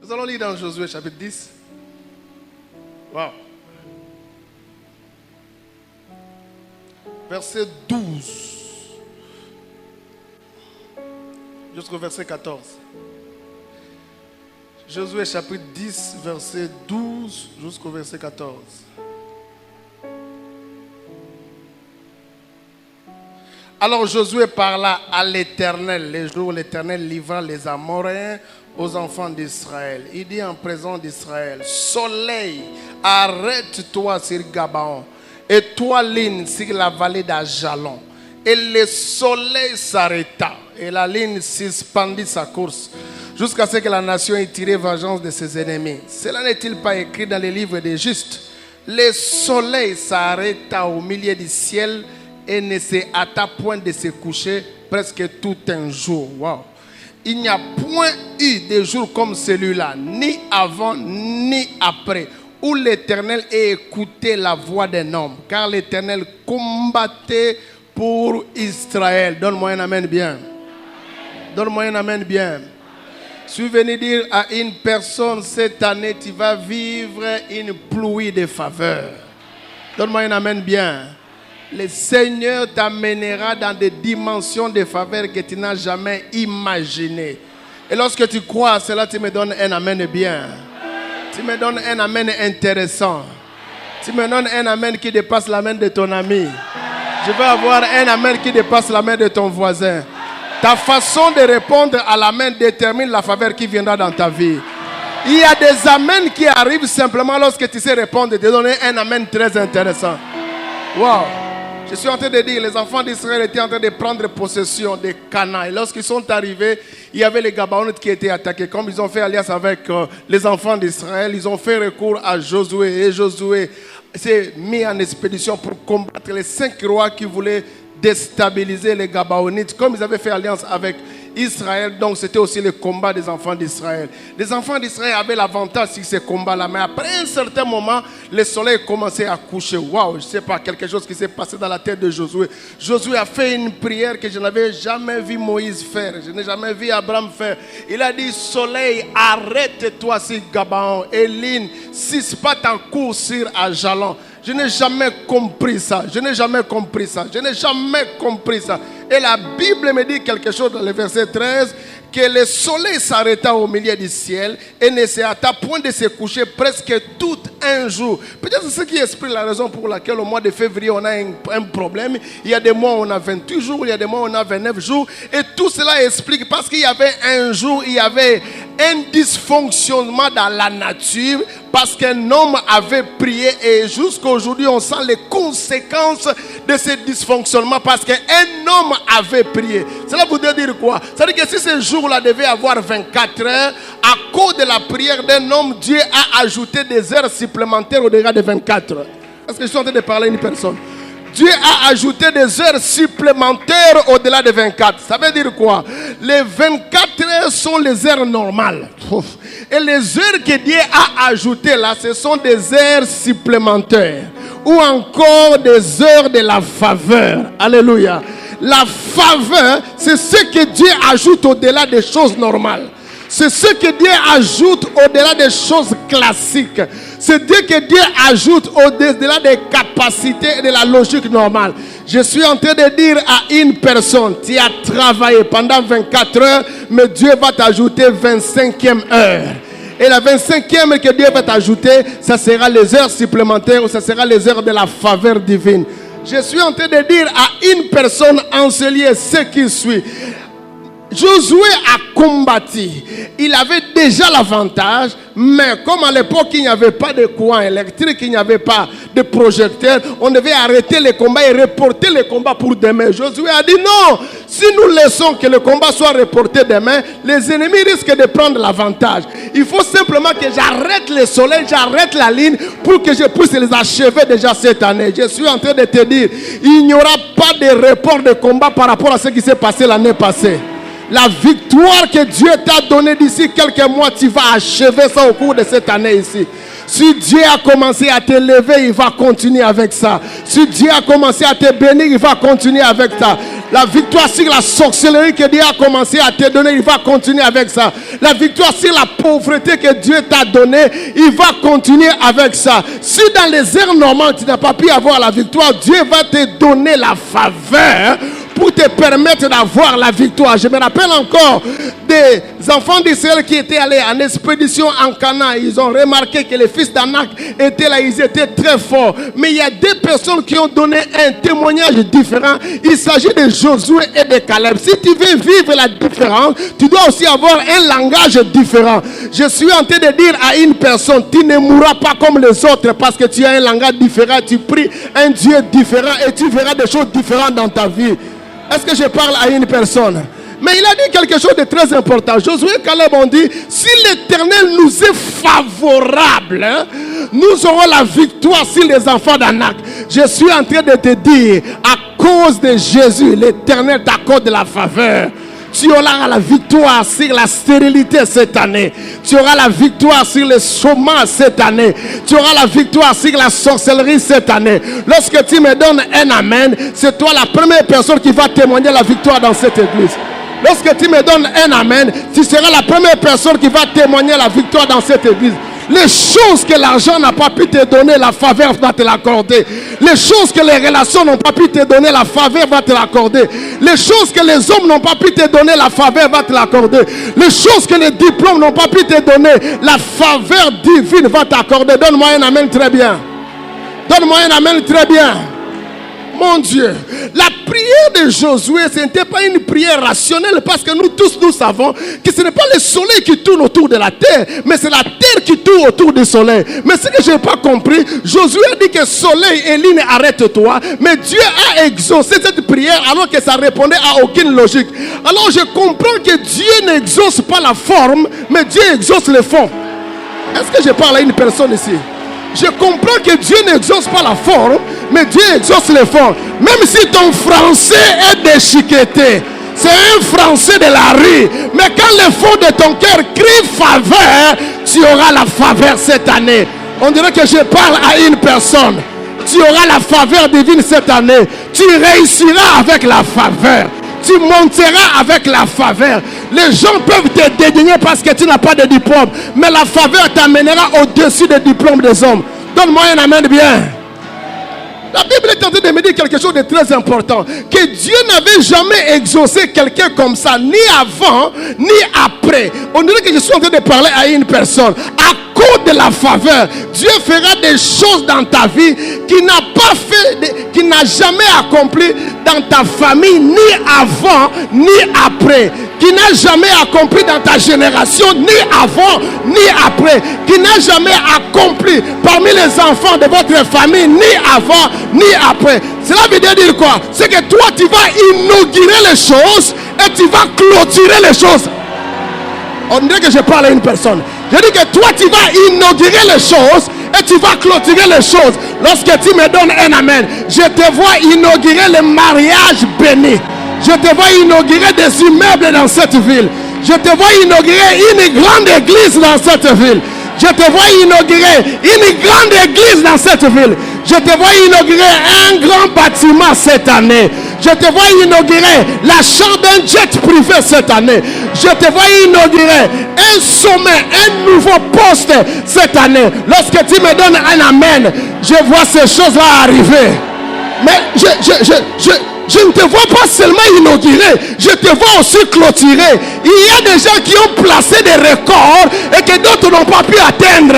Nous allons lire dans Josué chapitre 10. Wow. Verset 12 jusqu'au verset 14. Josué chapitre 10, verset 12 jusqu'au verset 14. Alors Josué parla à l'Éternel les jours où l'Éternel livra les Amoréens aux enfants d'Israël. Il dit en présence d'Israël: Soleil, arrête-toi sur Gabaon, et toi, ligne, sur la vallée d'Ajalon. Et le soleil s'arrêta, et la ligne suspendit sa course, jusqu'à ce que la nation ait tiré vengeance de ses ennemis. Cela n'est-il pas écrit dans les livres des justes? Le soleil s'arrêta au milieu du ciel et ne se hâta point de se coucher presque tout un jour. Wow. Il n'y a point eu de jour comme celui-là, ni avant ni après, où l'Éternel ait écouté la voix d'un homme, car l'Éternel combattait pour Israël. Donne-moi un amen bien. Donne-moi un amen bien. Je suis venu dire à une personne, cette année, tu vas vivre une pluie de faveur. Donne-moi un amen bien. Le Seigneur t'amènera dans des dimensions de faveur que tu n'as jamais imaginées. Et lorsque tu crois à cela, tu me donnes un amen bien. Tu me donnes un amen intéressant. Tu me donnes un amen qui dépasse la main de ton ami. Je veux avoir un amen qui dépasse la main de ton voisin. Ta façon de répondre à l'amen détermine la faveur qui viendra dans ta vie. Il y a des amens qui arrivent simplement lorsque tu sais répondre et te donner un amen très intéressant. Wow! Je suis en train de dire, les enfants d'Israël étaient en train de prendre possession de Canaan. Et lorsqu'ils sont arrivés, il y avait les Gabaonites qui étaient attaqués. Comme ils ont fait alliance avec les enfants d'Israël, ils ont fait recours à Josué. Et Josué s'est mis en expédition pour combattre les 5 rois qui voulaient déstabiliser les Gabaonites. Comme ils avaient fait alliance avec Israël, donc c'était aussi le combat des enfants d'Israël. Les enfants d'Israël avaient l'avantage sur ces combats-là, mais après un certain moment, le soleil commençait à coucher. Waouh, je ne sais pas, quelque chose qui s'est passé dans la tête de Josué. Josué a fait une prière que je n'avais jamais vu Moïse faire, je n'ai jamais vu Abraham faire. Il a dit: Soleil, arrête-toi sur Gabaon, et ligne, suspends en cours sur Ajalon. Je n'ai jamais compris ça. Je n'ai jamais compris ça. Je n'ai jamais compris ça. Et la Bible me dit quelque chose dans le verset 13, que le soleil s'arrêta au milieu du ciel et ne se hâta point de se coucher presque tout un jour. Peut-être c'est ce qui explique la raison pour laquelle au mois de février on a un problème. Il y a des mois où on a 28 jours, il y a des mois où on a 29 jours. Et tout cela explique parce qu'il y avait un jour, il y avait un dysfonctionnement dans la nature, parce qu'un homme avait prié et jusqu'à aujourd'hui on sent les conséquences de ce dysfonctionnement parce qu'un homme avait prié. Cela voudrait dire quoi? Ça veut dire que si ce jour-là devait avoir 24 heures, à cause de la prière d'un homme, Dieu a ajouté des heures supplémentaires au-delà de 24 heures. Est-ce que je suis en train de parler à une personne? Dieu a ajouté des heures supplémentaires au-delà de 24. Ça veut dire quoi? Les 24 heures sont les heures normales. Et les heures que Dieu a ajoutées là, ce sont des heures supplémentaires. Ou encore des heures de la faveur. Alléluia. La faveur, c'est ce que Dieu ajoute au-delà des choses normales. C'est ce que Dieu ajoute au-delà des choses classiques. C'est Dieu que Dieu ajoute au-delà des capacités et de la logique normale. Je suis en train de dire à une personne: tu as travaillé pendant 24 heures, mais Dieu va t'ajouter 25e heure. Et la 25e que Dieu va t'ajouter, ça sera les heures supplémentaires ou ça sera les heures de la faveur divine. Je suis en train de dire à une personne en ce lieu ce qui suit. Josué a combattu. Il avait déjà l'avantage, mais comme à l'époque il n'y avait pas de courant électrique, il n'y avait pas de projecteur, on devait arrêter les combats et reporter les combats pour demain. Josué a dit non, si nous laissons que le combat soit reporté demain, les ennemis risquent de prendre l'avantage. Il faut simplement que j'arrête le soleil, j'arrête la ligne pour que je puisse les achever déjà cette année. Je suis en train de te dire, il n'y aura pas de report de combat par rapport à ce qui s'est passé l'année passée. La victoire que Dieu t'a donnée d'ici quelques mois, tu vas achever ça au cours de cette année ici. Si Dieu a commencé à t'élever, il va continuer avec ça. Si Dieu a commencé à te bénir, il va continuer avec ça. La victoire sur la sorcellerie que Dieu a commencé à te donner, il va continuer avec ça. La victoire sur la pauvreté que Dieu t'a donnée, il va continuer avec ça. Si dans les airs normaux, tu n'as pas pu avoir la victoire, Dieu va te donner la faveur pour te permettre d'avoir la victoire. Je me rappelle encore des enfants d'Israël qui étaient allés en expédition en Canaan. Ils ont remarqué que les fils d'Anak étaient là, ils étaient très forts. Mais il y a deux personnes qui ont donné un témoignage différent. Il s'agit de Josué et de Caleb. Si tu veux vivre la différence, tu dois aussi avoir un langage différent. Je suis en train de dire à une personne, tu ne mourras pas comme les autres parce que tu as un langage différent, tu pries un Dieu différent et tu verras des choses différentes dans ta vie. Est-ce que je parle à une personne? Mais il a dit quelque chose de très important. Josué et Caleb ont dit, si l'Éternel nous est favorable, nous aurons la victoire sur les enfants d'Anak. Je suis en train de te dire, à cause de Jésus, l'Éternel t'accorde la faveur. Tu auras la victoire sur la stérilité cette année. Tu auras la victoire sur le chômage cette année. Tu auras la victoire sur la sorcellerie cette année. Lorsque tu me donnes un amen, c'est toi la première personne qui va témoigner la victoire dans cette église. Lorsque tu me donnes un amen, tu seras la première personne qui va témoigner la victoire dans cette église. Les choses que l'argent n'a pas pu te donner, la faveur va te l'accorder. Les choses que les relations n'ont pas pu te donner, la faveur va te l'accorder. Les choses que les hommes n'ont pas pu te donner, la faveur va te l'accorder. Les choses que les diplômes n'ont pas pu te donner, la faveur divine va t'accorder. Donne-moi un amen très bien. Donne-moi un amen très bien. Mon Dieu, la prière de Josué, ce n'était pas une prière rationnelle parce que nous tous, nous savons que ce n'est pas le soleil qui tourne autour de la terre, mais c'est la terre qui tourne autour du soleil. Mais ce que je n'ai pas compris, Josué a dit que soleil et lune, arrête-toi. Mais Dieu a exaucé cette prière alors que ça répondait à aucune logique. Alors je comprends que Dieu n'exauce pas la forme, mais Dieu exauce le fond. Est-ce que je parle à une personne ici? Je comprends que Dieu n'exauce pas la forme, mais Dieu exauce le fond. Même si ton français est déchiqueté, c'est un français de la rue, mais quand le fond de ton cœur crie faveur, tu auras la faveur cette année. On dirait que je parle à une personne. Tu auras la faveur divine cette année. Tu réussiras avec la faveur. Tu monteras avec la faveur. Les gens peuvent te dédaigner parce que tu n'as pas de diplôme, mais la faveur t'amènera au-dessus des diplômes des hommes. Donne-moi un amen bien. La Bible est en train de me dire quelque chose de très important. Que Dieu n'avait jamais exaucé quelqu'un comme ça, ni avant, ni après. On dirait que je suis en train de parler à une personne. À cause de la faveur, Dieu fera des choses dans ta vie qu'il n'a pas fait, qu'il n'a jamais accompli dans ta famille, ni avant, ni après. Qui n'a jamais accompli dans ta génération, ni avant, ni après. Qui n'a jamais accompli parmi les enfants de votre famille, ni avant, ni après. Cela veut dire quoi? C'est que toi, tu vas inaugurer les choses et tu vas clôturer les choses. On dirait que je parle à une personne. Je dis que toi, tu vas inaugurer les choses et tu vas clôturer les choses. Lorsque tu me donnes un amen, je te vois inaugurer le mariage béni. Je te vois inaugurer des immeubles dans cette ville. Je te vois inaugurer une grande église dans cette ville. Je te vois inaugurer une grande église dans cette ville. Je te vois inaugurer un grand bâtiment cette année. Je te vois inaugurer l'achat d'un jet privé cette année. Je te vois inaugurer un sommet, un nouveau poste cette année. Lorsque tu me donnes un amen, je vois ces choses-là arriver. Mais je ne te vois pas seulement inaugurer, je te vois aussi clôturer. Il y a des gens qui ont placé des records et que d'autres n'ont pas pu atteindre.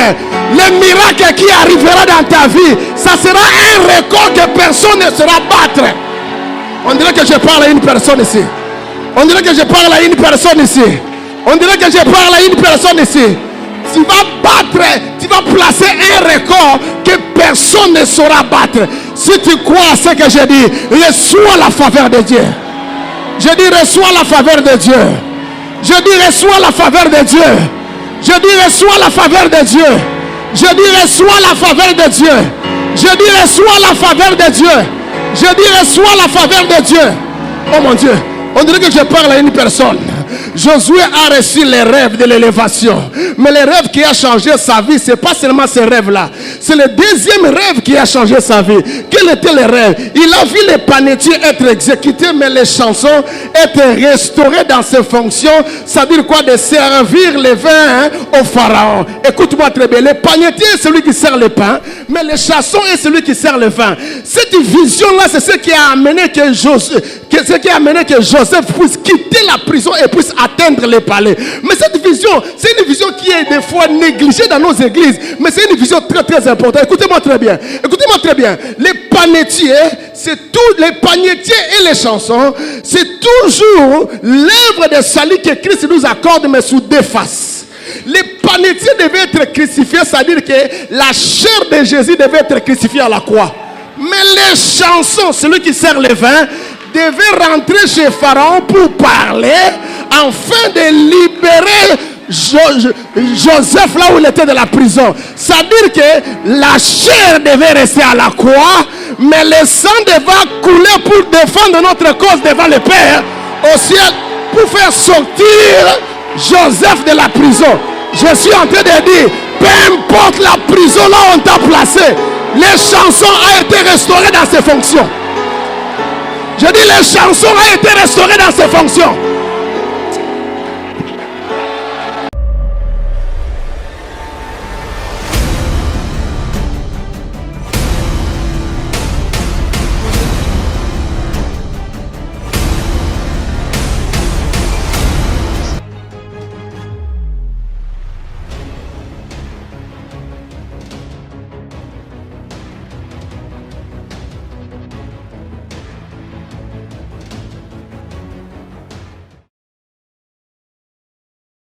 Le miracle qui arrivera dans ta vie, ça sera un record que personne ne saura battre. On dirait que je parle à une personne ici. On dirait que je parle à une personne ici. On dirait que je parle à une personne ici. Tu vas battre, tu vas placer un record que personne ne saura battre. Si tu crois à ce que je dis, reçois la faveur de Dieu. Je dis reçois la faveur de Dieu. Je dis reçois la faveur de Dieu. Je dis reçois la faveur de Dieu. Je dis reçois la faveur de Dieu. Je dis reçois la faveur de Dieu. Je dis reçois la faveur de Dieu. Oh mon Dieu, on dirait que je parle à une personne. Josué a reçu les rêves de l'élévation. Mais le rêve qui a changé sa vie, ce n'est pas seulement ce rêve-là. C'est le deuxième rêve qui a changé sa vie. Quel était le rêve? Il a vu les panetiers être exécutés, mais les chansons être restaurées dans ses fonctions. Ça veut dire quoi? De servir le vin au pharaon. Écoute-moi très bien. Le panetier est celui qui sert le pain, mais le chansons est celui qui sert le vin. Cette vision-là, c'est ce qui a amené que Joseph puisse quitter la prison et puisse atteindre les palais. Mais cette vision, c'est une vision qui est des fois négligée dans nos églises, mais c'est une vision très très importante. Écoutez-moi très bien. Écoutez-moi très bien. Les panetiers, c'est tout, les panetiers et les chansons, c'est toujours l'œuvre de salut que Christ nous accorde, mais sous deux faces. Les panetiers devaient être crucifiés, c'est-à-dire que la chair de Jésus devait être crucifiée à la croix. Mais les chansons, celui qui sert le vin, devait rentrer chez Pharaon pour parler afin de libérer Joseph là où il était de la prison. C'est-à-dire que la chair devait rester à la croix, mais le sang devait couler pour défendre notre cause devant le Père au ciel, pour faire sortir Joseph de la prison. Je suis en train de dire, peu importe la prison là où on t'a placé, les chansons ont été restaurées dans ses fonctions. Je dis, les chansons ont été restaurées dans ses fonctions.